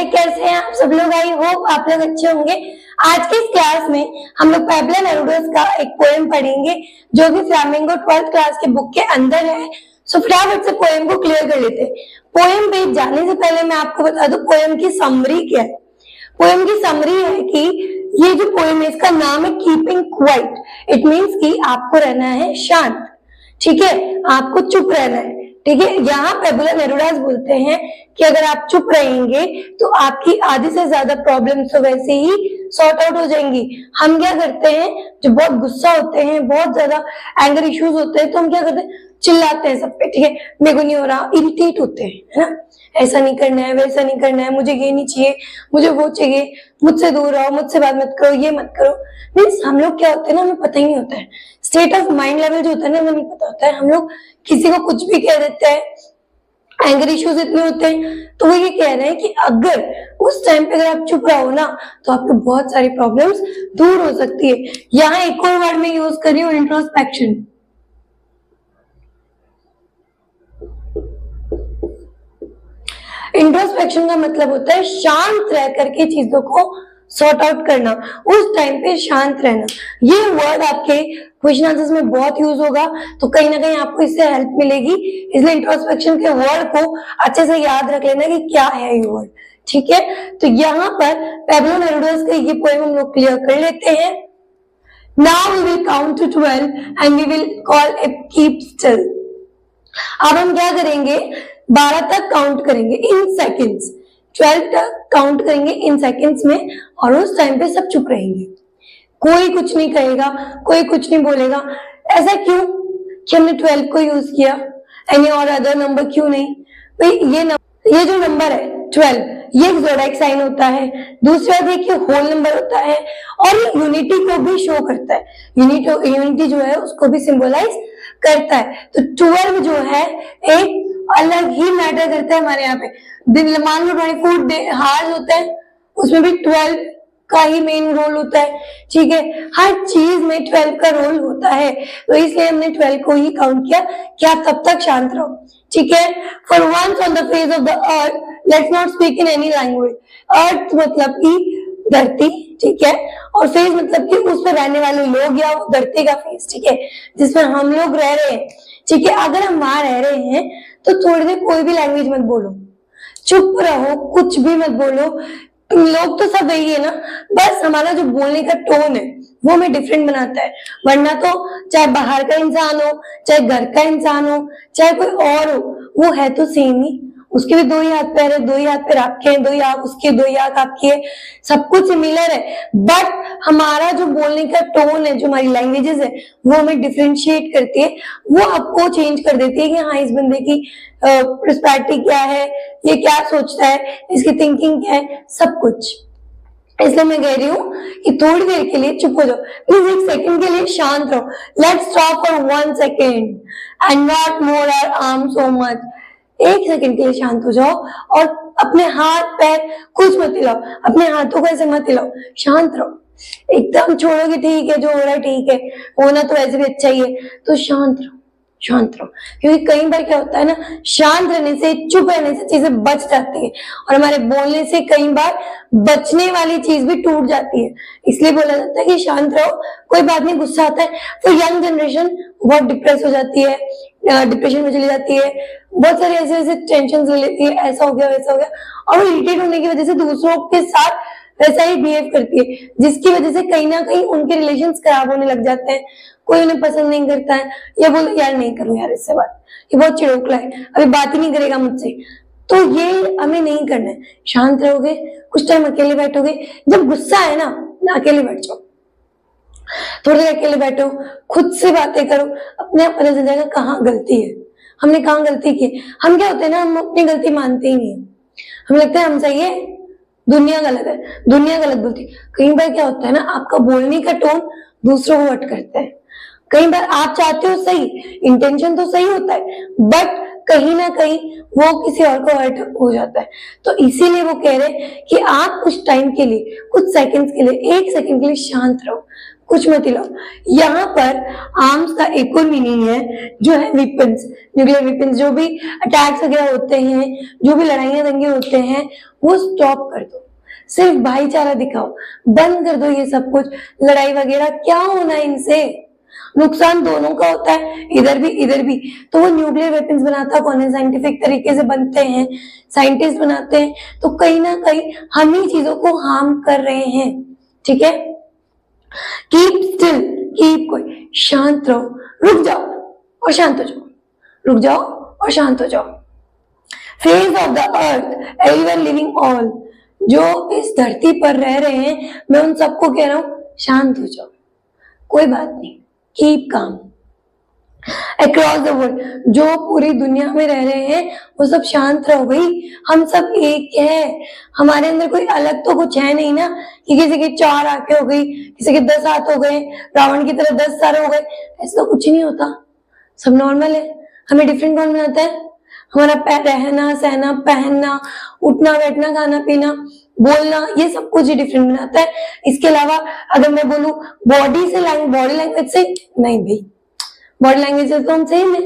कैसे हैं आप सब लोग? आई होप आप लोग अच्छे होंगे। आज के इस क्लास में हम लोग पैब्लो नेरुडास का एक पोएम पढ़ेंगे जो कि फ्लामिंगो 12th क्लास के बुक के अंदर है। सो फटाफट से पोएम को क्लियर कर लेते हैं। पोएम पे जाने से पहले मैं आपको बता दूं पोएम की समरी क्या है। पोएम की समरी है कि ये जो पोएम है इसका नाम है कीपिंग क्वाइट। इट मीन्स कि आपको रहना है शांत, ठीक है, आपको चुप रहना है, ठीक है। यहाँ पैब्लो नेरुडास बोलते हैं कि अगर आप चुप रहेंगे तो आपकी आधी से ज्यादा प्रॉब्लम्स तो वैसे ही सॉर्ट आउट हो जाएंगी। हम क्या करते हैं, जो बहुत गुस्सा होते हैं, बहुत ज्यादा एंगर इश्यूज होते हैं, तो हम क्या करते हैं, चिल्लाते हैं सब पे, ठीक है, मेरे को नहीं हो रहा, इरिटेट होते हैं, है ना, ऐसा नहीं करना है, वैसा नहीं करना है, मुझे ये नहीं चाहिए, मुझे वो चाहिए, मुझसे दूर रहो, मुझसे बात मत करो, ये मत करो। मीन्स हम लोग क्या होते हैं ना, हमें पता ही नहीं होता है, स्टेट ऑफ माइंड लेवल जो होता है ना, हमें नहीं पता होता है। हम लोग किसी को कुछ भी कह देते हैं, एंगर इश्यूज इतने होते हैं। तो वो ये कह रहे हैं कि अगर उस टाइम पे अगर आप चुप रहो ना तो आपको बहुत सारी प्रॉब्लम्स दूर हो सकती है। यहाँ एक और वर्ड में यूज कर रही हूँ, इंट्रोस्पेक्शन। इंट्रोस्पेक्शन का मतलब होता है शांत रह करके चीजों को सॉर्ट आउट करना, उस टाइम पे शांत रहना। ये वर्ड आपके क्वेश्चन आंसर्स में बहुत यूज होगा, तो कहीं ना कहीं आपको इससे हेल्प मिलेगी। इसलिए इंट्रोस्पेक्शन के वर्ड को अच्छे से याद रख लेना कि क्या है ये वर्ड, ठीक है। तो यहाँ पर पैब्लो नेरुडास का ये पोएम हम लोग क्लियर कर लेते हैं। Now we will count to 12 and we will call it keep still. अब हम क्या करेंगे, 12 तक काउंट करेंगे इन सेकेंड्स, 12 तक काउंट करेंगे इन सेकेंड्स में, और उस टाइम पे सब चुप रहेंगे, कोई कुछ नहीं कहेगा, कोई कुछ नहीं बोलेगा। ऐसा क्यों कि हमने 12 को यूज किया, एनी और अदर नंबर क्यों नहीं? भाई ये जो नंबर है 12, ये एक ज़ोडिएक साइन होता है। दूसरा देखिए होल नंबर होता है, और ये यूनिटी को भी शो करता है, यूनिटी जो है उसको भी सिंबलाइज करता है। तो 12 जो है एक अलग ही मैटर करता है हमारे यहाँ पे। दिन मान लो 24 हार्स होते हैं, उसमें भी 12 का ही मेन रोल होता है, ठीक है। हर चीज में 12 का रोल होता है, तो इसलिए हमने 12 को ही काउंट किया कि आप तब तक शांत रहो, ठीक है। For once on the face of the earth let's not speak in any language. Earth मतलब कि धरती, ठीक है, और फेस मतलब कि उस पर रहने वाले लोग या धरती का फेस, ठीक है, जिसमें हम लोग रह रहे हैं, ठीक है। अगर हम वहां रह रहे हैं तो थोड़ी देर कोई भी लैंग्वेज मत बोलो, चुप रहो, कुछ भी मत बोलो। लोग तो सब वही है ना, बस हमारा जो बोलने का टोन है वो हमें डिफरेंट बनाता है। वरना तो चाहे बाहर का इंसान हो, चाहे घर का इंसान हो, चाहे कोई और हो, वो है तो सेम ही। उसके भी 2 ही हाथ पैर है, 2 ही हाथ पैर आपके हैं, 2 ही आंख उसके, 2 ही आंख आपकी है, सब कुछ सिमिलर है। बट हमारा जो बोलने का टोन है, जो हमारी लैंग्वेजेस है, वो हमें डिफरेंशिएट करती है, वो आपको चेंज कर देती है कि हाँ इस बंदे की पर्सपेक्टिव क्या है, ये क्या सोचता है, इसकी थिंकिंग क्या है, सब कुछ। इसलिए मैं कह रही हूँ कि थोड़ी देर के लिए चुप हो जाओ, प्लीज 1 सेकंड के लिए शांत रहो। Let's stop for 1 second and not more our arm so much. 1 second के लिए शांत हो जाओ और अपने हाथ पैर कुछ मत हिलाओ, अपने हाथों को ऐसे मत हिलाओ, शांत रहो। एकदम छोड़ोगे ठीक है, जो हो रहा है ठीक है, होना तो वैसे भी अच्छा ही है, तो शांत रहो, शांत रहो। क्योंकि कई बार क्या होता है ना, शांत रहने से, चुप रहने से चीजें बच जाती है, और हमारे बोलने से कई बार बचने वाली चीज भी टूट जाती है। इसलिए बोला जाता है कि शांत रहो, कोई बात नहीं। गुस्सा आता है तो यंग जनरेशन बहुत डिप्रेस हो जाती है, डिप्रेशन में चली जाती है, बहुत सारे ऐसे ऐसे टेंशन ले लेती है, ऐसा हो गया वैसा हो गया, और वो इरिटेट होने की वजह से दूसरों के साथ वैसा ही बिहेव करती है, जिसकी वजह से कहीं ना कहीं उनके रिलेशंस खराब होने लग जाते हैं। कोई उन्हें पसंद नहीं करता है, या बोल यार नहीं करूं यार इससे बात, ये बहुत चिड़ोकला है, अभी बात ही नहीं करेगा मुझसे। तो ये हमें नहीं करना है। शांत रहोगे, कुछ टाइम अकेले बैठोगे, जब गुस्सा है ना अकेले बैठ जाओ, थोड़ी देर अकेले बैठो, खुद से बातें करो, अपने आप पता चल जाएगा कहाँ गलती है, हमने कहाँ गलती की। हम क्या होते हैं ना, हम अपनी गलती मानते ही नहीं है, हमें लगता है हम सही है, दुनिया गलत है, दुनिया गलत बोलती है। कई बार क्या होता है ना, आपका बोलने का टोन दूसरों को हर्ट करता है। कई बार आप चाहते हो सही, इंटेंशन तो सही होता है, बट कहीं ना कहीं वो किसी और को हर्ट हो जाता है। तो इसीलिए वो कह रहे हैं कि आप कुछ टाइम के लिए, कुछ सेकंड्स के लिए, 1 सेकंड के लिए शांत रहो, कुछ मत हिलाओ। यहाँ पर आर्म्स का एक और मीनिंग है जो है वेपन्स, न्यूक्लियर वेपन्स, जो भी अटैक्स वगैरह होते हैं, जो भी लड़ाइयां दंगे होते हैं, वो स्टॉप कर दो, सिर्फ भाईचारा दिखाओ, बंद कर दो ये सब कुछ, लड़ाई वगैरह क्या होना है इनसे, नुकसान दोनों का होता है, इधर भी इधर भी। तो वो न्यूक्लियर वेपन्स बनाता कौन है, साइंटिफिक तरीके से बनते हैं, साइंटिस्ट बनाते हैं, तो कहीं ना कहीं हम ही चीजों को हार्म कर रहे हैं, ठीक है। कीप स्टिल, कीप कोई, शांत रहो, रुक जाओ और शांत हो जाओ, रुक जाओ और शांत हो जाओ। Face of the earth, everyone living all, जो इस धरती पर रह रहे हैं, मैं उन सबको कह रहा हूं शांत हो जाओ, कोई बात नहीं, keep calm. Across the world, जो पूरी दुनिया में रह रहे हैं वो सब शांत रहो भाई, हम सब एक है, हमारे अंदर कोई अलग तो कुछ है नहीं ना कि किसी के 4 आंखें हो गई, किसी के 10 हाथ हो गए, रावण की तरह 10 सर हो गए, ऐसा तो कुछ नहीं होता, सब नॉर्मल है। हमें डिफरेंट कौन बनाता है, हमारा रहना सहना, पहनना, उठना बैठना, खाना पीना, बोलना, ये सब कुछ ही डिफरेंट बनाता है। इसके अलावा अगर मैं बोलूं बॉडी से, बॉडी लैंग्वेज से, नहीं भाई, बॉडी लैंग्वेज से तो हम सेम है,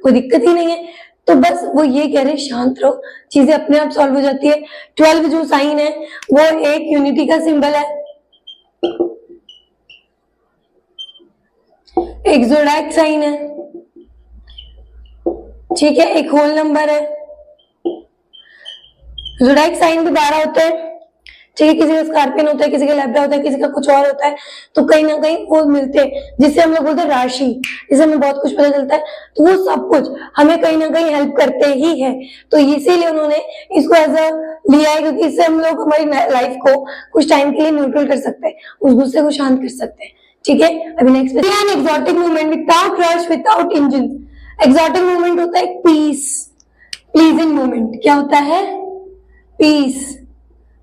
कोई दिक्कत ही नहीं है। तो बस वो ये कह रहे हैं शांत रहो, चीजें अपने आप सॉल्व हो जाती है। 12 जो साइन है वो एक यूनिटी का सिंबल है, एक ज़ोडिएक साइन है, ठीक है, एक होल नंबर है। ज़ोडिएक साइन भी 12 होते हैं, ठीक है, किसी का स्कॉर्पियन होता है, किसी का लिब्रा होता है, किसी का कुछ और होता है, तो कहीं ना कहीं वो मिलते हैं, जिससे हम लोग बोलते हैं राशि, जिससे हमें बहुत कुछ पता चलता है। तो वो सब कुछ हमें कहीं ना कहीं हेल्प करते ही है, तो इसीलिए उन्होंने इसको एज अ लिया है, क्योंकि इससे हम लोग हमारी लाइफ को कुछ टाइम के लिए न्यूट्रल कर सकते हैं, उस गुस्से को शांत कर सकते हैं, ठीक है। अभी next, an exotic movement without rush, without engine. Exotic movement होता है पीस, प्लीजेंट मूवमेंट, क्या होता है, पीस,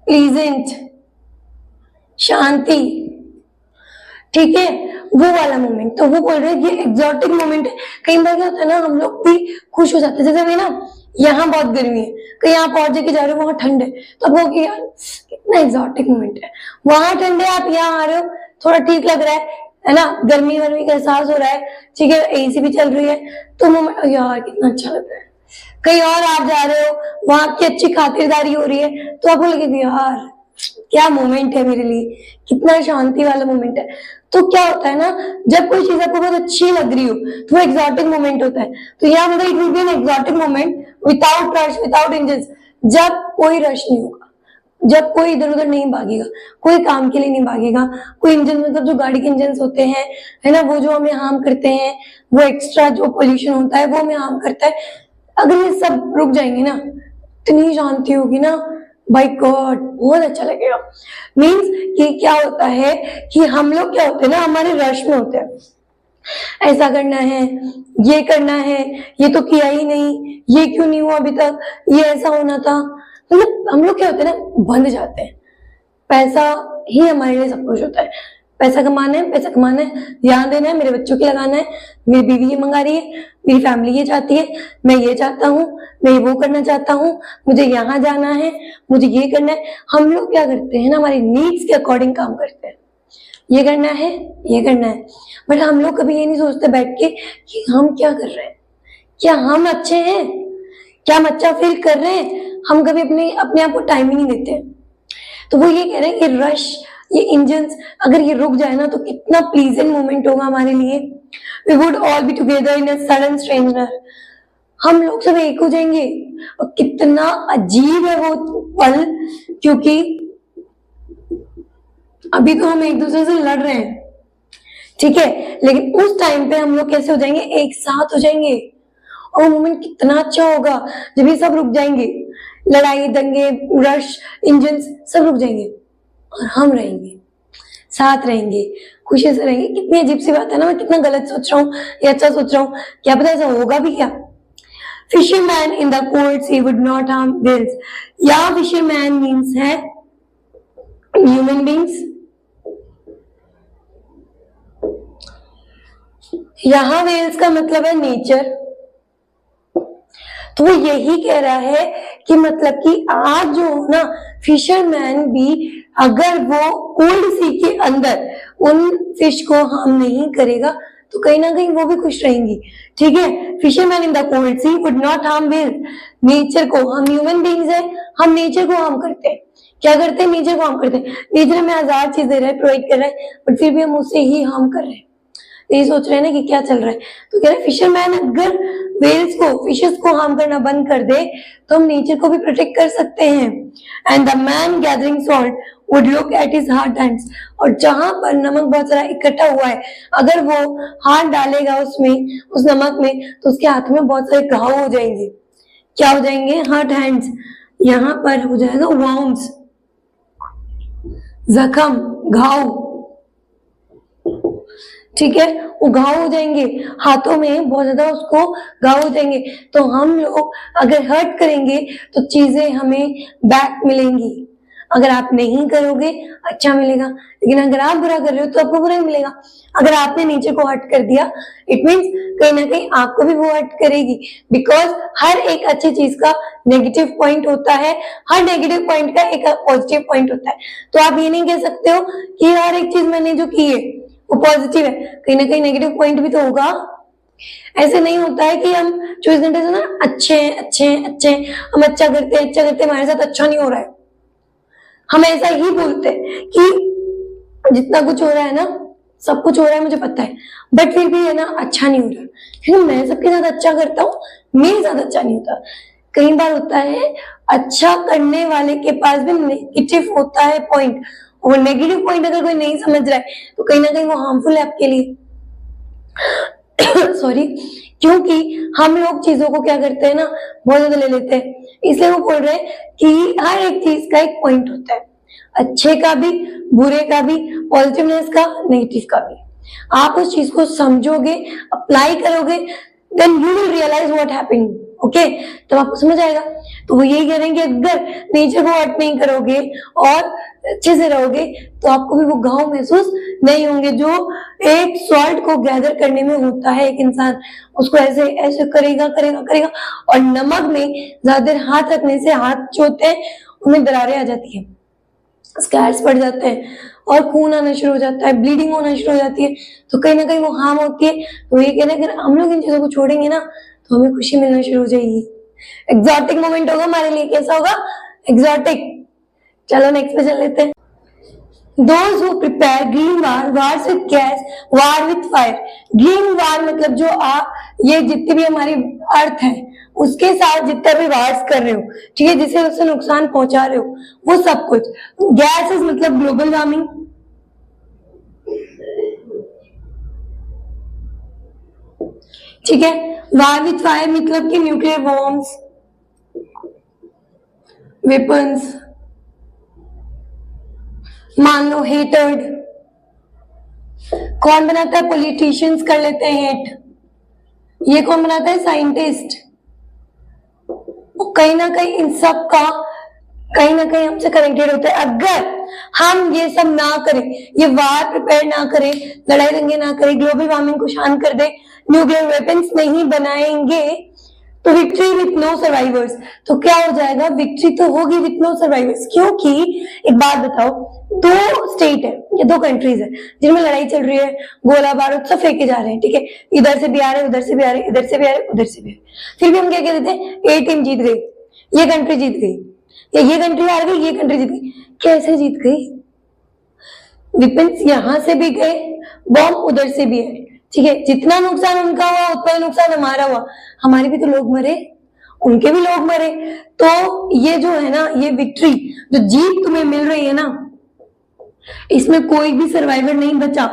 प्लीजेंट, शांति, ठीक है, वो वाला मोमेंट। तो वो बोल रहे हैं ये एक्सोटिक मोमेंट है। कई बार क्या होता है ना, हम लोग भी खुश हो जाते हैं, जैसे अभी ना यहाँ बहुत गर्मी है, कहीं आप और जगह जा रहे हो वहां ठंड है, तो अब वो यार कितना एक्सोटिक मोमेंट है, वहां ठंड है, आप यहाँ आ रहे हो, थोड़ा ठीक लग रहा है ना, गर्मी वर्मी का एहसास हो रहा है, ठीक है, एसी भी चल रही है, तो मोमेंट यार कितना अच्छा लग रहा है। कहीं और आप जा रहे हो, वहां की अच्छी खातिरदारी हो रही है, तो आपको लगेगा यार क्या मोमेंट है मेरे लिए, कितना शांति वाला मोमेंट है। तो क्या होता है ना, जब कोई चीज आपको बहुत अच्छी लग रही हो तो वो एक्सोटिक मोमेंट होता है। तो यहाँ मतलब it will be an exotic moment without rush, without engine, जब कोई रश नहीं होगा, जब कोई इधर उधर नहीं भागेगा, कोई काम के लिए नहीं भागेगा, कोई इंजन मतलब जो गाड़ी के इंजन होते हैं, है ना, वो जो हमें हार्म करते हैं, वो एक्स्ट्रा जो पोल्यूशन होता है वो हमें हार्म करता है, अगर ये सब रुक जाएंगे ना, इतनी शांति होगी ना, बाय गॉड बहुत अच्छा लगेगा। मीन्स कि क्या होता है कि हम लोग क्या होते हैं ना, हमारे रश में होते हैं, ऐसा करना है, ये करना है, ये तो किया ही नहीं, ये क्यों नहीं हुआ अभी तक, ये ऐसा होना था, मतलब हम लोग क्या होते हैं ना, बंध जाते हैं। पैसा ही हमारे लिए सब कुछ होता है, पैसा कमाना है, पैसा कमाना है, ध्यान देना है, मेरे बच्चों के लगाना है, मेरी बीवी ये मंगा रही है, मेरी फैमिली ये चाहती है, मैं ये चाहता हूँ, मैं ये वो करना चाहता हूँ, मुझे यहाँ जाना है, मुझे ये करना है। हम लोग क्या करते हैं ना, हमारी नीड्स के अकॉर्डिंग काम करते हैं, ये करना है, ये करना है, बट हम लोग कभी ये नहीं सोचते बैठ के कि हम क्या कर रहे हैं, क्या हम अच्छे हैं, क्या हम अच्छा फील कर रहे हैं, हम कभी अपने आप को टाइम ही नहीं देते। तो वो ये कह रहे हैं कि रश, ये इंजन्स अगर ये रुक जाए ना तो कितना प्लीजेंट मोमेंट होगा हमारे लिए। We would all be together in a sudden stranger, हम लोग सब एक हो जाएंगे, और कितना अजीब है वो पल, क्योंकि अभी तो हम एक दूसरे से लड़ रहे हैं, ठीक है, लेकिन उस टाइम पे हम लोग कैसे हो जाएंगे, एक साथ हो जाएंगे, और वो मोमेंट कितना अच्छा होगा जब ये सब रुक जाएंगे, लड़ाई दंगे रश इंजन सब रुक जाएंगे, और हम रहेंगे, साथ रहेंगे, खुशी से रहेंगे। कितनी अजीब सी बात है ना, मैं कितना गलत सोच रहा हूँ या अच्छा सोच रहा हूँ, क्या पता ऐसा होगा भी क्या। Fisherman in the cold sea would not harm whales, या फिशरमैन मीन्स है ह्यूमन बींग्स, यहाँ वेल्स का मतलब है नेचर। तो वो यही कह रहा है कि मतलब कि आज जो ना फिशरमैन भी अगर वो कोल्ड सी के अंदर उन फिश को हार्म नहीं करेगा तो कहीं ना कहीं वो भी खुश रहेंगी। ठीक है, fisherman in the cold sea would not harm whale. Nature को, हम ह्यूमन बीइंग्स हैं, हम नेचर को हार्म करते हैं। क्या करते हैं? नेचर को हार्म करते हैं। नेचर हमें हजार चीजें दे रहा है, प्रोवाइड कर रहा है, बट फिर भी हम उससे ही हार्म कर रहे हैं। ये सोच रहे हैं ना कि क्या चल रहा है। तो कह रहे फिशरमैन अगर वेल्स को, फिशेस को हार्म करना बंद कर दे तो हम नेचर को भी प्रोटेक्ट कर सकते हैं। And the man gathering salt would look at his hard hands. और जहां पर नमक बहुत सारा इकट्ठा हुआ है, अगर वो हाथ डालेगा उसमें, उस नमक में, तो उसके हाथ में बहुत सारे घाव हो जाएंगे। क्या हो जाएंगे? Hard hands. यहाँ पर हो जाएगा वाउंड्स, जख्म, घाव। ठीक है, वो घाव हो जाएंगे, हाथों में बहुत ज्यादा उसको घाव हो जाएंगे। तो हम लोग अगर हर्ट करेंगे तो चीजें हमें बैक मिलेंगी। अगर आप नहीं करोगे अच्छा मिलेगा, लेकिन अगर आप बुरा कर रहे हो तो आपको बुरा ही मिलेगा। अगर आपने नेचर को हर्ट कर दिया, इट मीन्स कहीं ना कहीं आपको भी वो हर्ट करेगी। बिकॉज हर एक अच्छी चीज का नेगेटिव पॉइंट होता है, हर नेगेटिव पॉइंट का एक पॉजिटिव पॉइंट होता है। तो आप ये नहीं कह सकते हो कि हर एक चीज मैंने जो की है वो पॉजिटिव है, कहीं ना कहीं नेगेटिव पॉइंट भी तो होगा। ऐसे नहीं होता है कि हम 24 घंटे से ना अच्छे हैं अच्छे हैं अच्छे हैं, हम अच्छा करते हैं अच्छा करते हैं, हमारे साथ अच्छा नहीं हो रहा है। हम ऐसा ही बोलते हैं कि जितना कुछ हो रहा है ना, सब कुछ हो रहा है मुझे पता है, बट फिर भी है ना अच्छा नहीं हो रहा, क्योंकि मैं सबके साथ अच्छा करता हूँ, मेरे साथ अच्छा नहीं होता। कई बार होता है अच्छा करने वाले के पास भी नेगेटिव होता है पॉइंट, और नेगेटिव पॉइंट अगर कोई नहीं समझ रहा है तो कहीं ना कहीं वो हार्मफुल है आपके लिए। सॉरी, क्योंकि हम लोग चीजों को क्या करते हैं ना, बहुत ज्यादा ले लेते हैं। इसलिए वो बोल रहे हैं कि हर एक चीज का एक पॉइंट होता है, अच्छे का भी, बुरे का भी, पॉजिटिवनेस का, नेगेटिव का भी। आप उस चीज को समझोगे, अप्लाई करोगे, then you will realise what happened. Okay, तो आपको समझ आएगा। तो वो यही कह रहे हैं कि अगर नेचर को हर्ट नहीं करोगे और अच्छे से रहोगे तो आपको भी वो घाव महसूस नहीं होंगे जो एक सॉल्ट को गैदर करने में होता है। एक इंसान उसको ऐसे ऐसे करेगा करेगा करेगा, और नमक में ज्यादा देर हाथ रखने से हाथ जो होते हैं उनमें दरारें आ जाती है, स्कैर्स पड़ जाते हैं, और खून आना शुरू हो जाता है, ब्लीडिंग होना शुरू हो जाती है। तो कहीं ना कहीं वो हार्म होती है। तो ये कहना अगर हम लोग इन चीजों को छोड़ेंगे ना तो हमें खुशी मिलना शुरू हो जाएगी। एक्सोटिक मोमेंट होगा हमारे लिए। कैसा होगा? एक्सोटिक। चलो नेक्स्ट पे चल लेते हैं। Those who prepare green war, wars with gas, war with fire. Green war मतलब जो ये जितनी भी हमारी अर्थ है उसके साथ जितना भी वार्स कर रहे हो, ठीक है, जिसे उससे नुकसान पहुंचा रहे हो, वो सब कुछ। गैसेस मतलब ग्लोबल वार्मिंग, ठीक है। वार विथ फायर मतलब कि न्यूक्लियर बॉम्ब्स, वेपन्स, मान लो हेटर्ड, कौन बनाता है? पॉलिटिशियंस कर लेते हैं हेट। ये कौन बनाता है? साइंटिस्ट। कहीं ना कहीं इन सब का कहीं ना कहीं हमसे कनेक्टेड होता है। अगर हम ये सब ना करें, ये वार प्रिपेयर ना करें, लड़ाई दंगे ना करें, ग्लोबल वार्मिंग को शांत कर दे, न्यूक्लियर वेपन्स नहीं बनाएंगे, तो विक्ट्री विथ नो सर्वाइवर्स। तो क्या हो जाएगा? विक्ट्री तो होगी विथ नो सर्वाइवर्स। क्योंकि एक बात बताओ, दो स्टेट है या दो कंट्रीज है जिनमें लड़ाई चल रही है, गोला बारूद सब फेंके जा रहे हैं, ठीक है, इधर से भी आ रहे हैं, उधर से भी आ रहे हैं, इधर से भी आ रहे हैं, उधर से भी आ रहे हैं। फिर भी हम क्या कह देते हैं? ए टीम जीत गई, ये कंट्री जीत गई, या ये कंट्री हार गई, ये कंट्री जीत गई। कैसे जीत गई? वेपन्स यहां से भी गए, बॉम्ब उधर से भी है, ठीक है। जितना नुकसान उनका हुआ उतना नुकसान हमारा हुआ, हमारे भी तो लोग मरे, उनके भी लोग मरे। तो ये जो है ना, ये विक्ट्री जो जीत तुम्हें मिल रही है ना, इसमें कोई भी सर्वाइवर नहीं बचा,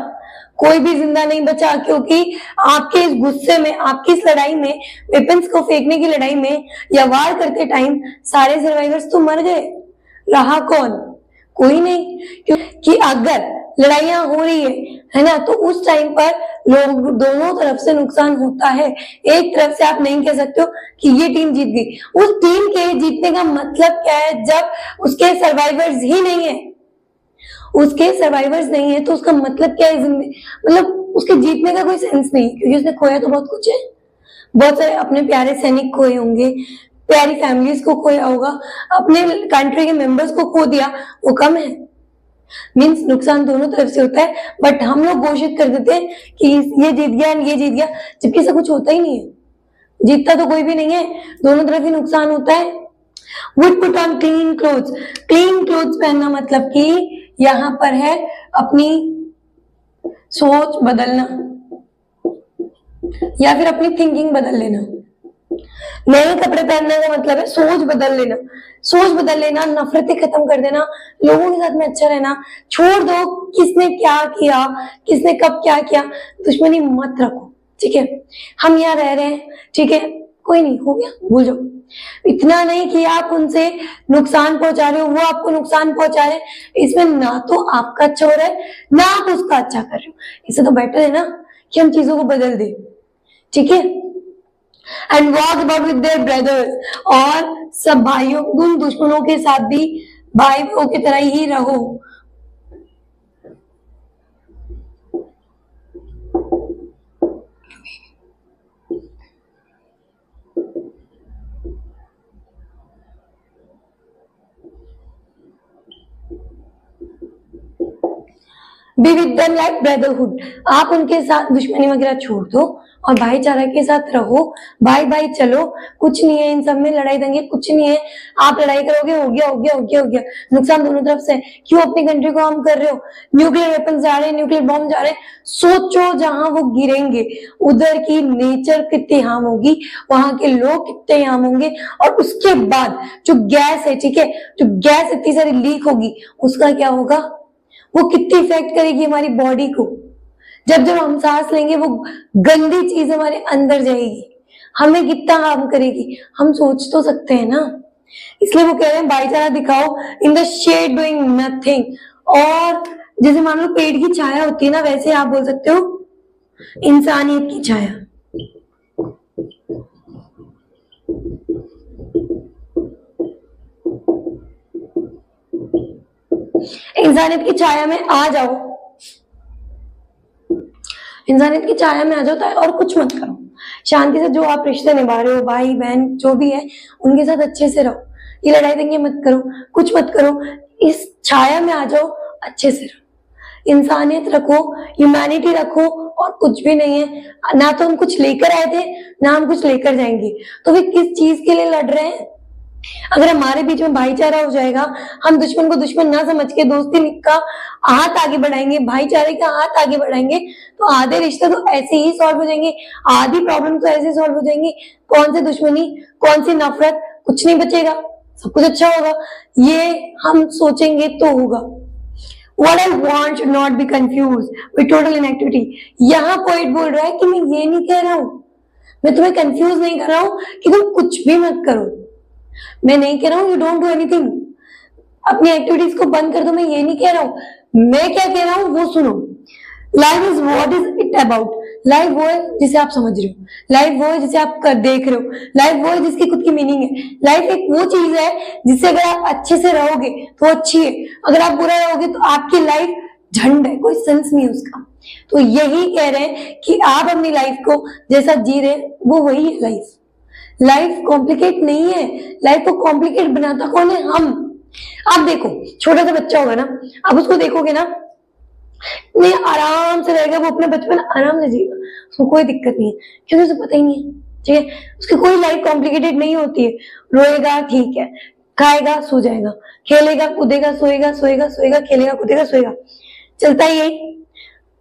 कोई भी जिंदा नहीं बचा, क्योंकि आपके इस गुस्से में, आपकी इस लड़ाई में, वेपन्स को फेंकने की लड़ाई में या वार करते टाइम सारे सर्वाइवर्स तो मर गए। रहा कौन? कोई नहीं। क्योंकि अगर लड़ाइयां हो रही है ना, तो उस टाइम पर लोग दोनों तरफ से नुकसान होता है। एक तरफ से आप नहीं कह सकते हो कि ये टीम जीत गई। उस टीम के जीतने का मतलब क्या है? जब उसके सर्वाइवर्स ही नहीं है, उसके सर्वाइवर्स नहीं है, तो उसका मतलब क्या है? मतलब उसके जीतने का कोई सेंस नहीं, क्योंकि उसने खोया तो बहुत कुछ है। बहुत सारे अपने प्यारे सैनिक खोए होंगे, प्यारी फैमिलीज को खोया होगा, अपने कंट्री के मेंबर्स को खो दिया, वो कम है। मीन्स नुकसान दोनों तरफ से होता है, बट हम लोग घोषित कर देते हैं कि ये जीत गया ये जीत गया, जबकि ऐसा कुछ होता ही नहीं है। जीतता तो कोई भी नहीं है, दोनों तरफ ही नुकसान होता है। Would put on clean clothes, clean clothes पहनना मतलब कि यहाँ पर है अपनी सोच बदलना या फिर अपनी थिंकिंग बदल लेना। नए कपड़े पहनने का मतलब है सोच बदल लेना, सोच बदल लेना, नफरतें खत्म कर देना, लोगों के साथ में अच्छा रहना, छोड़ दो किसने क्या किया, किसने कब क्या किया, दुश्मनी मत रखो, ठीक है। हम यहाँ रह रहे हैं, ठीक है, कोई नहीं, हो गया, भूल जाओ। इतना नहीं कि आप उनसे नुकसान पहुंचा रहे हो, वो आपको नुकसान पहुंचा रहे, इसमें ना तो आपका अच्छा हो रहा है ना आप उसका अच्छा कर रहे हो। इससे तो बेटर है ना कि हम चीजों को बदल दें, ठीक है। And walk about with their brothers, और सब भाइयों, उन दुश्मनों के साथ भी भाइयों की तरह ही रहो। Be with them like brotherhood, आप उनके साथ दुश्मनी वगैरह छोड़ दो और भाईचारा के साथ रहो, भाई भाई चलो, कुछ नहीं है इन सब में, लड़ाई दंगे कुछ नहीं है। आप लड़ाई करोगे, हो गया हो गया हो गया हो गया, नुकसान दोनों तरफ से। क्यों अपनी कंट्री को हार्म कर रहे हो? न्यूक्लियर वेपन जा रहे हैं, न्यूक्लियर बॉम्ब जा रहे हैं, सोचो जहां वो गिरेंगे उधर की नेचर कितनी हार्म होगी, वहां के लोग कितने हार्म होंगे, और उसके बाद जो गैस है, ठीक है, जो गैस इतनी सारी लीक होगी, उसका क्या होगा, वो कितनी इफेक्ट करेगी हमारी बॉडी को। जब जब हम सांस लेंगे वो गंदी चीज हमारे अंदर जाएगी, हमें कितना हार्म करेगी, हम सोच तो सकते हैं ना। इसलिए वो कह रहे हैं भाईचारा दिखाओ in the shade doing nothing. और जैसे मान लो पेड़ की छाया होती है ना, वैसे आप बोल सकते हो इंसानियत की छाया। इंसानियत की छाया में आ जाओ, इंसानियत की छाया में आ जाओ, और कुछ मत करो, शांति से जो आप रिश्ते निभा रहे हो, भाई बहन जो भी है, उनके साथ अच्छे से रहो, ये लड़ाई दंगे मत करो, कुछ मत करो, इस छाया में आ जाओ, अच्छे से रहो, इंसानियत रखो, ह्यूमैनिटी रखो, और कुछ भी नहीं है। ना तो हम कुछ लेकर आए थे, ना हम कुछ लेकर जाएंगे, तो वे किस चीज के लिए लड़ रहे हैं? अगर हमारे बीच में भाईचारा हो जाएगा, हम दुश्मन को दुश्मन ना समझ के दोस्ती का हाथ आगे बढ़ाएंगे, भाईचारे का हाथ आगे बढ़ाएंगे, तो आधे रिश्ते तो ऐसे ही सॉल्व हो जाएंगे, आधी प्रॉब्लम तो ऐसे सॉल्व हो जाएंगी। कौन सी दुश्मनी, कौन सी नफरत, कुछ नहीं बचेगा, सब कुछ अच्छा होगा। ये हम सोचेंगे तो होगा। What I want should not be confused with total inactivity. यहाँ पोइट बोल रहा है कि मैं ये नहीं कह रहा हूं, मैं तुम्हें कंफ्यूज नहीं कर रहा हूं कि तुम कुछ भी मत करो, मैं नहीं कह रहा हूं यू डोंट डू एनीथिंग, अपनी एक्टिविटीज को बंद कर दो, मैं ये नहीं कह रहा हूं। मैं क्या कह रहा हूं वो सुनो। Life is what is it about, life वो है जिसे आप समझ रहे हो, लाइफ वो है जिसे आप कर देख रहे हो, लाइफ वो है जिसकी खुद की मीनिंग है। लाइफ एक वो चीज है जिससे अगर आप अच्छे से रहोगे तो अच्छी है, अगर आप बुरा रहोगे तो आपकी लाइफ झंड है, कोई सेंस नहीं है उसका। तो यही कह रहे हैं कि आप अपनी लाइफ को जैसा जी रहे हैं वो वही है लाइफ। लाइफ कॉम्प्लिकेट नहीं है, लाइफ को कॉम्प्लिकेट बनाता कौन है? हम। आप देखो छोटा सा बच्चा होगा ना, आप उसको देखोगे ना, नहीं आराम से रहेगा, वो अपना बचपन आराम से जिएगा, उसको कोई दिक्कत नहीं है, क्योंकि उसे पता ही नहीं है, ठीक है, उसकी कोई लाइफ कॉम्प्लिकेटेड नहीं होती है। रोएगा ठीक है, खाएगा सो जाएगा, खेलेगा कूदेगा, सोएगा सोएगा सोएगा, खेलेगा कूदेगा सोएगा, चलता ही यही।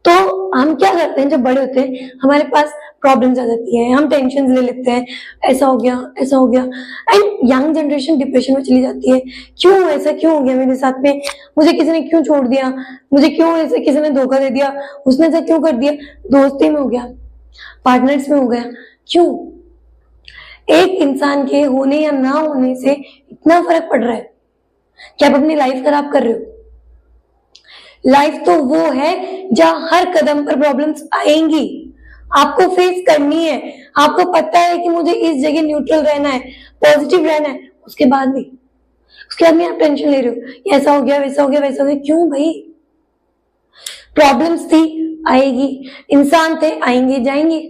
तो हम क्या करते हैं, जब बड़े होते हैं हमारे पास प्रॉब्लम्स आ जाती है, हम टेंशन ले लेते हैं, ऐसा हो गया ऐसा हो गया, एंड यंग जनरेशन डिप्रेशन में चली जाती है। क्यों ऐसा क्यों हो गया मेरे साथ में, मुझे किसी ने क्यों छोड़ दिया, मुझे क्यों ऐसे किसी ने धोखा दे दिया, उसने ऐसा क्यों कर दिया, दोस्ती में हो गया, पार्टनर्स में हो गया, क्यों? एक इंसान के होने या ना होने से इतना फर्क पड़ रहा है कि आप अपनी लाइफ खराब कर रहे हो। लाइफ तो वो है जहां हर कदम पर प्रॉब्लम्स आएंगी, आपको फेस करनी है, आपको पता है कि मुझे इस जगह न्यूट्रल रहना है, पॉजिटिव रहना है, उसके बाद भी आप टेंशन ले रहे हो, ऐसा हो गया वैसा हो गया वैसा हो गया, क्यों भाई? प्रॉब्लम्स थी, आएगी, इंसान थे, आएंगे जाएंगे,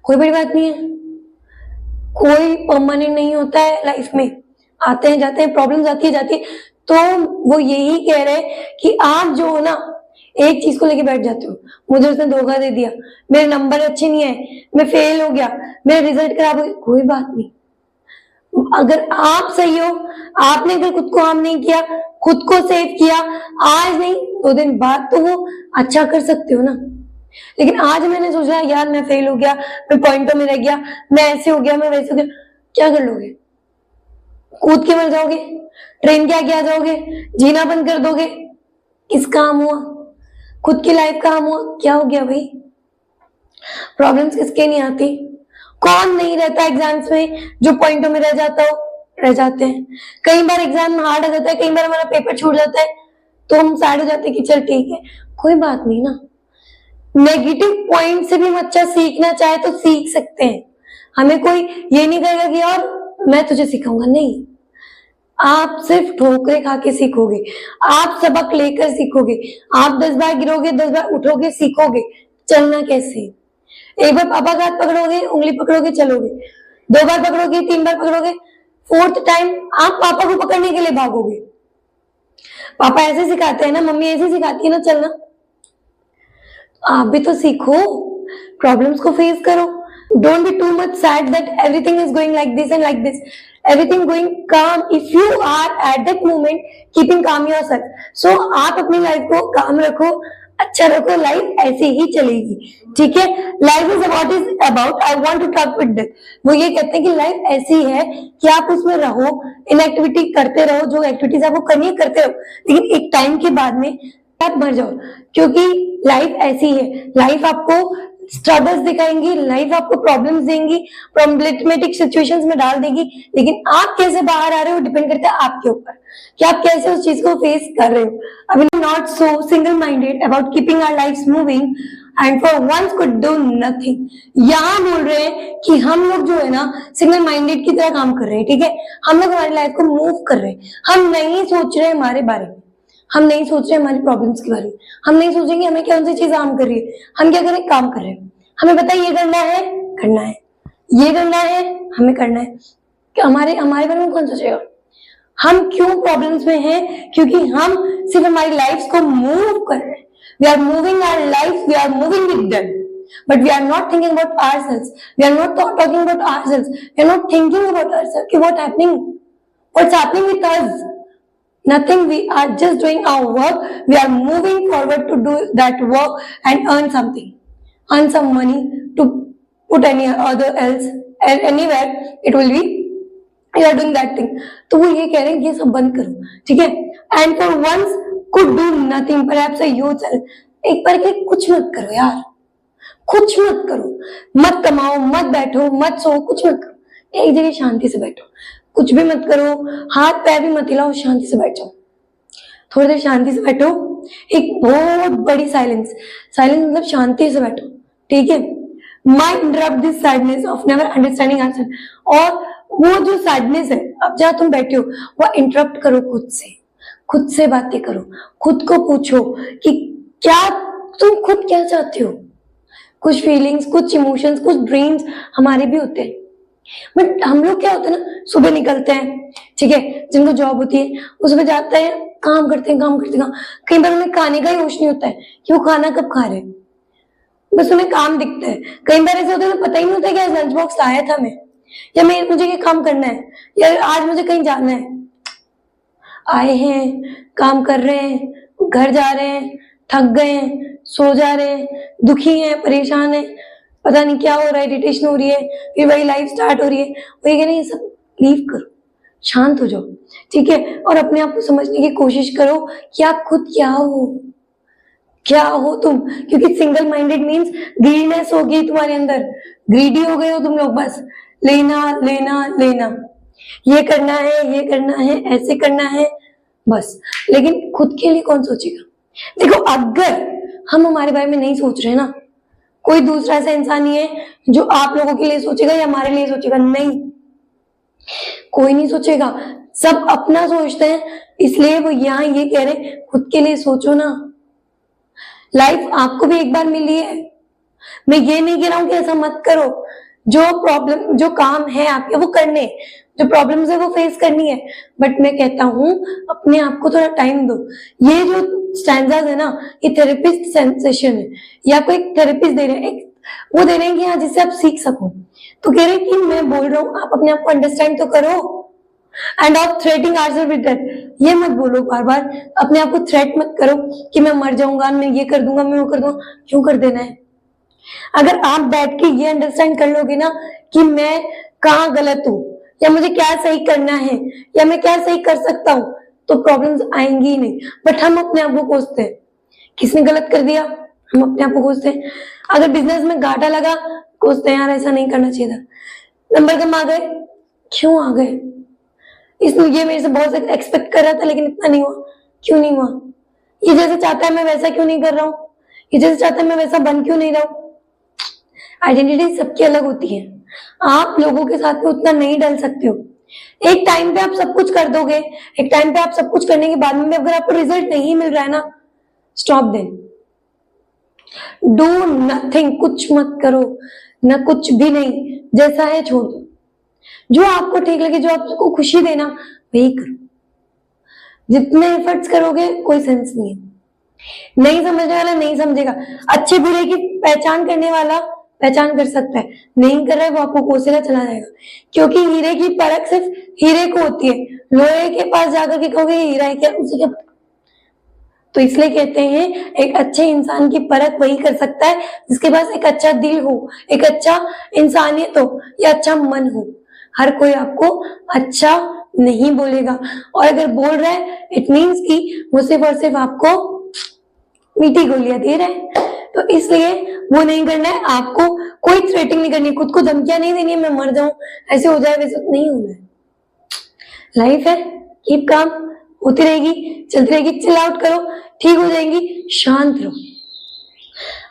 कोई बड़ी बात नहीं है, कोई परमानेंट नहीं होता है लाइफ में, आते हैं जाते हैं, प्रॉब्लम्स आती है जाती है, तो वो यही कह रहे हैं कि आप जो हो ना, एक चीज को लेके बैठ जाते हो, मुझे उसने धोखा दे दिया, मेरे नंबर अच्छे नहीं आए, मैं फेल हो गया, मेरे रिजल्ट खराब हो गया। कोई बात नहीं, अगर आप सही हो, आपने अगर खुद को हार्म नहीं किया, खुद को सेव किया, आज नहीं 2 दिन बाद तो वो अच्छा कर सकते हो ना। लेकिन आज मैंने सोचा यार मैं फेल हो गया, मैं पॉइंटों में रह गया, मैं ऐसे हो गया, मैं वैसे हो गया, क्या कर लोगे? कूद के मर जाओगे, ट्रेन के आगे आ जाओगे, जीना बंद कर दोगे? किस काम हुआ? खुद की लाइफ काम हुआ? क्या हो गया भाई? प्रॉब्लम्स किसके नहीं आती? कौन नहीं रहता एग्जाम्स में जो पॉइंटों में रह जाता हो? रह जाते हैं। कई बार एग्जाम हार्ड आ जाता है, कई बार हमारा पेपर छूट जाता है, तो हम सैड हो जाते हैं कि चल ठीक है, कोई बात नहीं ना। नेगेटिव पॉइंट से भी बच्चा सीखना चाहे तो सीख सकते हैं। हमें कोई ये नहीं कहेगा कि यार मैं तुझे सिखाऊंगा, नहीं। आप सिर्फ ठोकरे खा के सीखोगे, आप सबक लेकर सीखोगे, आप 10 बार गिरोगे, 10 बार उठोगे, सीखोगे चलना कैसे। एक बार पापा का हाथ पकड़ोगे, उंगली पकड़ोगे, चलोगे। 2 बार पकड़ोगे, 3 बार पकड़ोगे, 4th टाइम आप पापा को पकड़ने के लिए भागोगे। पापा ऐसे सिखाते हैं ना, मम्मी ऐसे सिखाती है ना चलना। आप भी तो सीखो, प्रॉब्लम्स को फेस करो। Don't be too much sad that everything is going like this and like this, everything going calm if you are at that moment keeping calm yourself. So आप अपनी लाइफ को काम रखो, अच्छा रखो, लाइफ ऐसे ही चलेगी, ठीक है। Life is about I want to talk with that. वो ये कहते हैं कि लाइफ ऐसी है कि आप उसमें रहो, इन एक्टिविटी करते रहो, जो एक्टिविटीज आपको करनी है करते रहो, लेकिन एक टाइम के बाद में आप मर जाओ, क्योंकि लाइफ ऐसी है। लाइफ आपको स्ट्रगल्स दिखाएंगी, लाइफ आपको प्रॉब्लम्स देंगी, प्रॉब्लमेटिक सिचुएशंस में डाल देगी, लेकिन आप कैसे बाहर आ रहे हो डिपेंड करता है आपके ऊपर कि आप कैसे उस चीज को फेस कर रहे हो। I am not so single minded about keeping our lifes moving and for once could do nothing. यहाँ बोल रहे हैं कि हम लोग जो है ना सिंगल माइंडेड की तरह काम कर रहे हैं, ठीक है। हम लोग हमारी लाइफ को मूव कर रहे हैं, हम नहीं सोच रहे हमारे बारे में, हम नहीं सोच रहे हमारी प्रॉब्लम्स के बारे में, हम नहीं सोचेंगे हमें कौन सी चीज हार्म कर रही है, हम क्या करें, काम कर रहे हैं। हमें पता है ये करना है, करना है, ये करना है, हमें करना है। कि हमारे बारे में कौन सोचेगा? हम क्यों प्रॉब्लम्स में हैं? क्योंकि हम सिर्फ हमारी लाइफ को मूव कर रहे हैं। We are moving our life, we are moving with them, but we are not thinking about ourselves, we are not talking about ourselves, we are not thinking about ourselves कि what's happening with us. Nothing, we are just doing our work, we are moving forward to do that work and earn something, earn some money to put any other else and anywhere it will be, you are doing that thing. तो वो ये कह रहे हैं ये सब बंद करो, ठीक है। and for once could do nothing, perhaps a yourself, एक बार के कुछ मत करो यार, कुछ मत करो, मत कमाओ, मत बैठो, मत सो, कुछ मत करो, एक जगह शांति से बैठो, कुछ भी मत करो, हाथ पैर भी मत हिलाओ, शांति से बैठ जाओ, थोड़ी देर शांति से बैठो। एक बहुत बड़ी साइलेंस मतलब शांति से बैठो, ठीक है। Mind interrupt this sadness of never understanding ourself, और वो जो सैडनेस है अब जहाँ तुम बैठे हो वो इंटरप्ट करो, खुद से बातें करो, खुद को पूछो कि क्या तुम खुद क्या चाहते हो। कुछ फीलिंग्स, कुछ इमोशंस, कुछ ड्रीम्स हमारे भी होते हैं, बट हम लोग क्या होते हैं ना, सुबह निकलते हैं, ठीक है, जिनको जॉब होती है उसमें जाते हैं, काम करते हैं। कई बार उन्हें खाने का ही होश नहीं होता है कि वो खाना कब खा रहे हैं, बस उन्हें काम दिखता है। कई बार ऐसा होता है पता ही नहीं होता कि लंच बॉक्स लाया था मैं, या मुझे ये काम करना है, या आज मुझे कहीं जाना है। आए हैं, काम कर रहे हैं, घर जा रहे हैं, थक गए हैं, सो जा रहे हैं, दुखी हैं, परेशान हैं, पता नहीं क्या हो रहा है, इरिटेशन हो रही है, फिर वही लाइफ स्टार्ट हो रही है। वही कह रहे हैं ये सब लीव करो, शांत हो जाओ, ठीक है, और अपने आप को समझने की कोशिश करो कि आप खुद क्या हो तुम। क्योंकि सिंगल माइंडेड मीन्स ग्रीडनेस होगी तुम्हारे अंदर, ग्रीडी हो गए हो तुम लोग, बस लेना, ये करना है, ऐसे करना है बस। लेकिन खुद के लिए कौन सोचेगा? देखो अगर हम हमारे बारे में नहीं सोच रहे ना, कोई दूसरा ऐसा इंसान नहीं है जो आप लोगों के लिए सोचेगा या हमारे लिए सोचेगा, नहीं, कोई नहीं सोचेगा, सब अपना सोचते हैं। इसलिए वो यहाँ ये कह रहे हैं खुद के लिए सोचो ना, लाइफ आपको भी एक बार मिली है। मैं ये नहीं कह रहा हूं कि ऐसा मत करो, जो प्रॉब्लम, जो काम है आपके वो करने, जो प्रॉब्लम्स है वो फेस करनी है, बट मैं कहता हूँ अपने आप को थोड़ा टाइम दो। ये जो स्टैंजास है ना, ये थेरेपिस्ट सेशन है, या कोई थेरेपिस्ट दे रहे हैं, एक वो दे रहे हैं कि हाँ जिससे आप सीख सको। तो कह रहे हैं कि मैं बोल रहा हूँ, आप अपने आप को अंडरस्टैंड तो करो, end of threatening answer with that, ये मत बोलो बार बार, अपने आप को थ्रेट मत करो कि मैं मर जाऊंगा, मैं ये कर दूंगा, मैं वो कर दूंगा। क्यों कर देना है? अगर आप बैठ के ये अंडरस्टैंड कर लोगे ना कि मैं कहाँ गलत हूँ, या मुझे क्या सही करना है, या मैं क्या सही कर सकता हूँ, तो प्रॉब्लम्स आएंगी ही नहीं। बट हम अपने आप को कोसते हैं, किसने गलत कर दिया, हम अपने आप को कोसते हैं। अगर बिजनेस में घाटा लगा, कोसते हैं यार ऐसा नहीं करना चाहिए था, नंबर कम आ गए, क्यों आ गए, इसने ये मेरे से बहुत एक्सपेक्ट कर रहा था लेकिन इतना नहीं हुआ, क्यों नहीं हुआ, ये जैसे चाहता है मैं वैसा क्यों नहीं कर रहा हूँ, ये जैसे चाहता है मैं वैसा बन क्यों नहीं रहा हूँ। आइडेंटिटी सबकी अलग होती है, आप लोगों के साथ में उतना नहीं डल सकते हो। एक टाइम पे आप सब कुछ कर दोगे, एक टाइम पे आप सब कुछ करने के बाद में अगर आपको रिजल्ट नहीं मिल रहा है ना, स्टॉप देन, डू नथिंग, कुछ मत करो, ना कुछ भी नहीं, जैसा है छोड़ दो, जो आपको ठीक लगे, जो आपको खुशी देना वही करो। जितने एफर्ट्स करोगे कोई सेंस नहीं है, नहीं समझने वाला नहीं समझेगा, अच्छे बुरे की पहचान करने वाला पहचान कर सकता है, नहीं कर रहा है वो आपको कोसेगा चला जाएगा, क्योंकि हीरे की परख सिर्फ हीरे को होती है, लोहे के पास जाकर के कहोगे हीरा है क्या, उसे क्या। तो इसलिए कहते हैं एक अच्छे इंसान की परख वही कर सकता है जिसके पास एक अच्छा दिल हो, एक अच्छा इंसानियत हो, या अच्छा मन हो। हर कोई आपको अच्छा नहीं बोलेगा, और अगर बोल रहा है इट मीन्स कि वो सिर्फ और सिर्फ आपको मीठी गोलियां दे रहा है। तो इसलिए वो नहीं करना है, आपको कोई थ्रेटिंग नहीं करनी है, खुद को धमकियां नहीं देनी है मैं मर जाऊं, ऐसे हो जाए वैसे नहीं होना है। लाइफ है, कीप काम, होती रहेगी, चलती रहेगी, चिल आउट करो, ठीक हो जाएंगी, शांत रहो।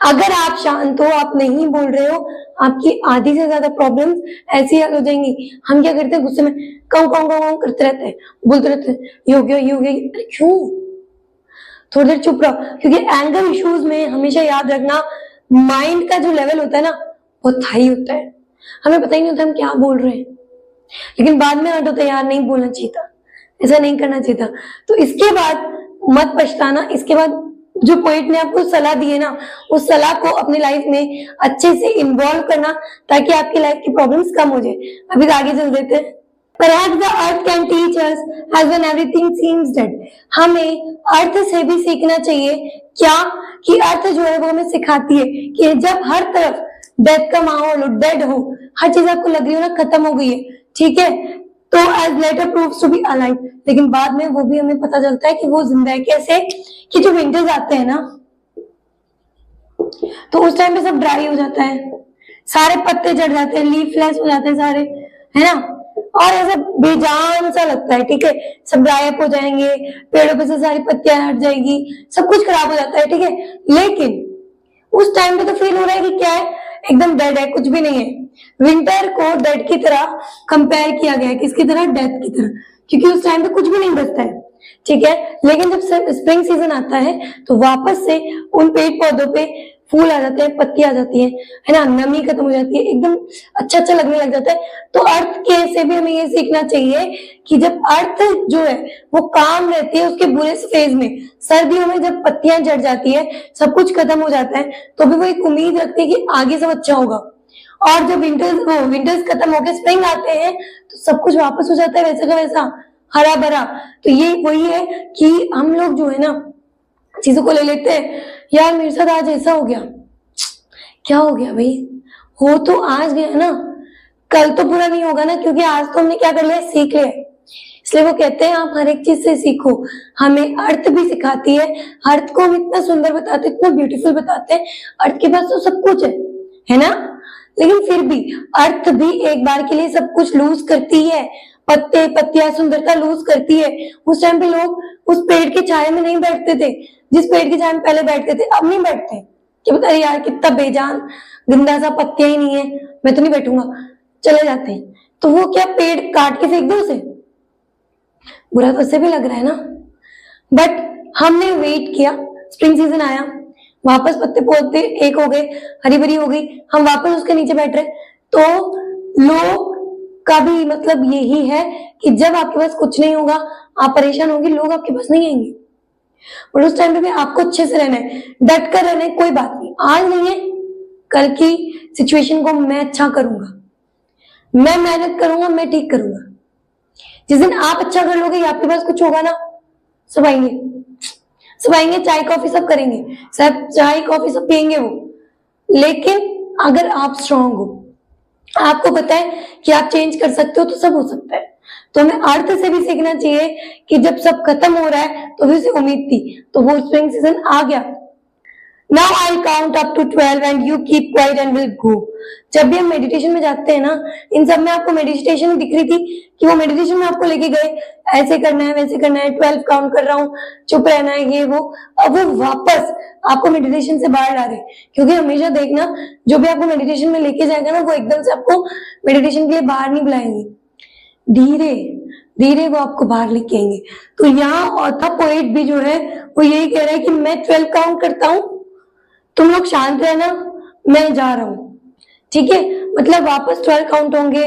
अगर आप शांत हो, आप नहीं बोल रहे हो, आपकी आधी से ज्यादा प्रॉब्लम्स ऐसी हल हो जाएंगी। हम क्या करते हैं, गुस्से में काऊ काऊ काऊ करते रहते हैं, बोलते रहते हैं ये हो गया ये हो गया, अरे क्यों, थोड़ी देर चुप रहो। क्योंकि एंगर इश्यूज में हमेशा याद रखना, माइंड का जो लेवल होता है ना बहुत हाई होता है, हमें पता ही नहीं होता हम क्या बोल रहे हैं, लेकिन बाद में हट होता है यार नहीं बोलना चाहिए था, ऐसा नहीं करना चाहिए था। तो इसके बाद मत पछताना, इसके बाद जो पोइट ने आपको सलाह दी है ना, उस सलाह को अपनी लाइफ में अच्छे से इन्वॉल्व करना, ताकि आपकी लाइफ की प्रॉब्लम्स कम हो जाए। अभी तो आगे चल देते हैं। Perhaps the earth can teach us as when everything seems dead. हमें अर्थ से भी सीखना चाहिए, क्या कि अर्थ जो है वो हमें सिखाती है कि जब हर तरफ डेथ का माहौल हो, डेड हो, हर चीज आपको लग रही हो ना खत्म हो गई है, ठीक है, तो as later proves to be alive, लेकिन बाद में वो भी हमें पता चलता है कि वो जिंदा है। कैसे कि जो विंटर्स आते हैं ना, तो उस टाइम पे सब ड्राई हो जाता है, सारे पत्ते झड़ जाते हैं, लीफलेस हो जाते हैं सारे, है ना, और ऐसा बेजान सा लगता है, ठीक है, सब गायब हो जाएंगे, पेड़ों पे से सारी पत्तियां हट जाएगी, सब कुछ खराब हो जाता है, ठीक है। लेकिन उस टाइम पे तो फील हो रहा है कि क्या है, एकदम डेड है, कुछ भी नहीं है। विंटर को डेड की तरह कंपेयर किया गया है, किसकी तरह, डेथ की तरह, क्योंकि उस टाइम पे कुछ भी नहीं बचता है, ठीक है। लेकिन जब स्प्रिंग सीजन आता है तो वापस से उन पेड़ पौधों पे फूल आ जाते हैं, पत्ती आ जाती है ना, नमी खत्म हो जाती है, एकदम अच्छा अच्छा लगने लग जाता है। तो अर्थ के से भी हमें ये सीखना चाहिए कि जब अर्थ जो है वो काम रहती है उसके बुरे फेज में, सर्दियों में जब पत्तियां झड़ जाती है, सब कुछ खत्म हो जाता है, तो भी वो एक उम्मीद रखती है कि आगे सब अच्छा होगा। और जब विंटर्स खत्म होकर स्प्रिंग आते हैं तो सब कुछ वापस हो जाता है वैसा का वैसा, हरा भरा। तो ये वही है कि हम लोग जो है ना चीजों को ले लेते हैं, यार मेरे साथ आज ऐसा हो गया, क्या हो गया भाई, हो तो आज गया ना, कल तो पूरा नहीं होगा ना, क्योंकि आज तो हमने क्या कर लिया, सीख लिया। इसलिए वो कहते हैं आप हर एक चीज से सीखो। हमें अर्थ भी सिखाती है, अर्थ को हम इतना सुंदर बताते, इतना ब्यूटीफुल बताते हैं, अर्थ के पास तो सब कुछ है ना, लेकिन फिर भी अर्थ भी एक बार के लिए सब कुछ लूज करती है, पत्ते पत्तियां सुंदरता लूज करती है। उस टाइम पे लोग उस पेड़ के छाए में नहीं बैठते थे, जिस पेड़ के छाए में पहले बैठते थे अब नहीं बैठते, कि बता यार कितना बेजान गंदा सा, पत्तियां ही नहीं है, मैं तो नहीं बैठूंगा, चले जाते हैं। तो वो क्या पेड़ काट के फेंक दो उसे, बुरा तो उससे भी लग रहा है ना। बट हमने वेट किया, स्प्रिंग सीजन आया, वापस पत्ते पौधे एक हो गए, हरी भरी हो गई, हम वापस उसके नीचे बैठ रहे, तो लोग का भी मतलब यही है कि जब आपके पास कुछ नहीं होगा, आप परेशान होंगे, लोग आपके पास नहीं आएंगे। और उस टाइम पे भी आपको अच्छे से रहना है, डट कर रहना है, कोई बात नहीं, आज नहीं है कल की सिचुएशन को मैं अच्छा करूंगा, मैं मेहनत करूंगा, मैं ठीक करूंगा। जिस दिन आप अच्छा कर लोगे, आपके पास कुछ होगा ना, सब आएंगे, सब आएंगे, चाय कॉफी सब करेंगे, सब चाय कॉफी सब पियेंगे वो। लेकिन अगर आप स्ट्रांग हो, आपको पता है कि आप चेंज कर सकते हो, तो सब हो सकता है। तो हमें अर्थ से भी सीखना चाहिए कि जब सब खत्म हो रहा है तो भी उसे उम्मीद थी, तो वो स्प्रिंग सीजन आ गया। Now I'll count up to 12 and you keep quiet and we'll go. जब भी हम मेडिटेशन में जाते हैं ना, इन सब में आपको मेडिटेशन दिख रही थी कि वो मेडिटेशन में आपको लेके गए, ऐसे करना है, वैसे करना है, 12 काउंट कर रहा हूँ, चुप रहना है, ये वो। अब वो वापस आपको मेडिटेशन से बाहर ला रहे हैं, क्योंकि हमेशा देखना, जो भी आपको मेडिटेशन में लेके जाएगा ना, वो एकदम से आपको मेडिटेशन के लिए बाहर नहीं बुलाएंगे, धीरे धीरे वो आपको बाहर लेके आएंगे। तो यहाँ ऑथर पोएट भी जो है वो यही कह रहा है कि मैं 12 काउंट करता हूँ, तुम लोग शांत रहना, मैं जा रहा हूं, ठीक है। मतलब वापस 12 काउंट होंगे,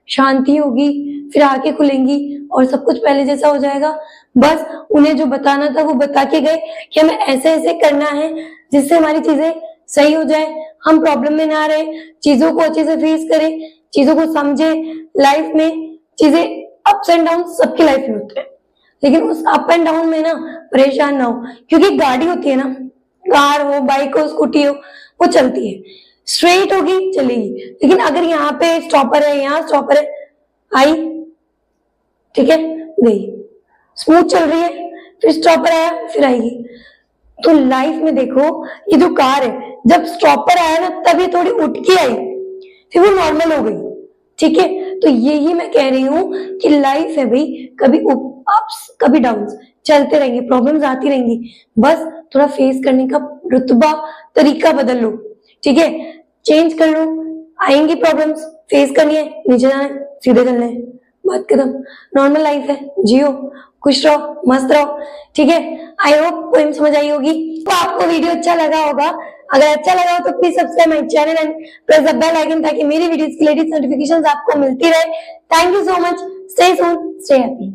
शांति होगी, फिर आंखें खुलेंगी और सब कुछ पहले जैसा हो जाएगा। बस उन्हें जो बताना था वो बता के गए कि हमें ऐसे ऐसे करना है जिससे हमारी चीजें सही हो जाए, हम प्रॉब्लम में ना रहे, चीजों को अच्छे से फेस करें, चीजों को समझे। लाइफ में चीजें अप्स एंड डाउन सबकी लाइफ में होते हैं, लेकिन उस अप एंड डाउन में ना परेशान ना हो, क्योंकि गाड़ी होती है ना, कार हो, बाइक हो, स्कूटी हो, वो चलती है, स्ट्रेट होगी चलेगी। लेकिन अगर यहाँ पे स्टॉपर है, यहाँ स्टॉपर है, आई, ठीक है, गई, स्मूथ चल रही है, फिर स्टॉपर आया, फिर आएगी। तो लाइफ में देखो, ये जो कार है, जब स्टॉपर आया ना तभी थोड़ी उठ के आई, फिर वो नॉर्मल हो गई, ठीक है। तो यही मैं कह रही हूँ कि लाइफ है भाई, कभी अप्स कभी डाउन्स चलते रहेंगे, प्रॉब्लम्स आती रहेंगी, बस थोड़ा फेस करने का रुतबा, तरीका बदल लो, ठीक है, चेंज कर लो। आएंगी प्रॉब्लम्स, फेस करनी है, नीचे जाना है, सीधे चलना है, बात खत्म। नॉर्मल लाइफ है, जियो, खुश रहो, मस्त रहो, ठीक है। आई होप पोएम समझ आई होगी। तो आपको वीडियो अच्छा लगा होगा, अगर अच्छा लगा हो तो please subscribe my channel and press the bell icon, ताकि मेरी वीडियोस की लेटेस्ट नोटिफिकेशंस आपको मिलती रहे। Thank you so much, stay soon, stay happy.